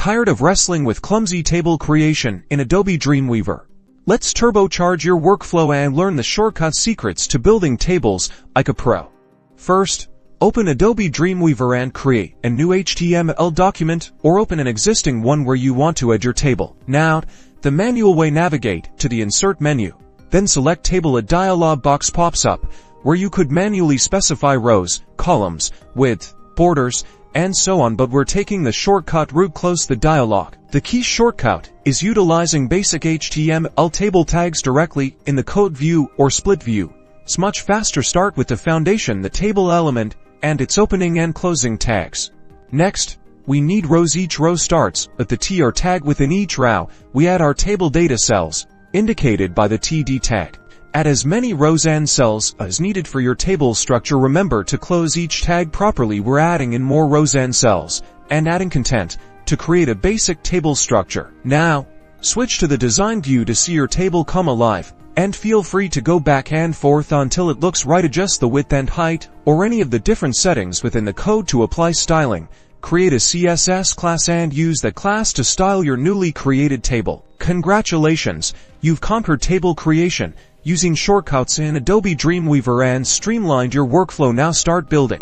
Tired of wrestling with clumsy table creation in Adobe Dreamweaver? Let's turbocharge your workflow and learn the shortcut secrets to building tables like a pro. First, open Adobe Dreamweaver and create a new HTML document or open an existing one where you want to add your table. Now, the manual way, navigate to the Insert menu. Then select Table. A dialog box pops up where you could manually specify rows, columns, width, borders, and so on, but we're taking the shortcut route. Close the dialog. The key shortcut is utilizing basic HTML table tags directly in the code view or split view. It's much faster. Start with the foundation, the table element, and its opening and closing tags. Next, we need rows. Each row starts with the TR tag. Within each row, we add our table data cells, indicated by the TD tag. Add as many rows and cells as needed for your table structure. Remember to close each tag properly. We're adding in more rows and cells, and adding content to create a basic table structure. Now, switch to the design view to see your table come alive, and feel free to go back and forth until it looks right. Adjust the width and height, or any of the different settings within the code to apply styling. Create a CSS class and use that class to style your newly created table. Congratulations, you've conquered table creation using shortcuts in Adobe Dreamweaver and streamlined your workflow. Now start building.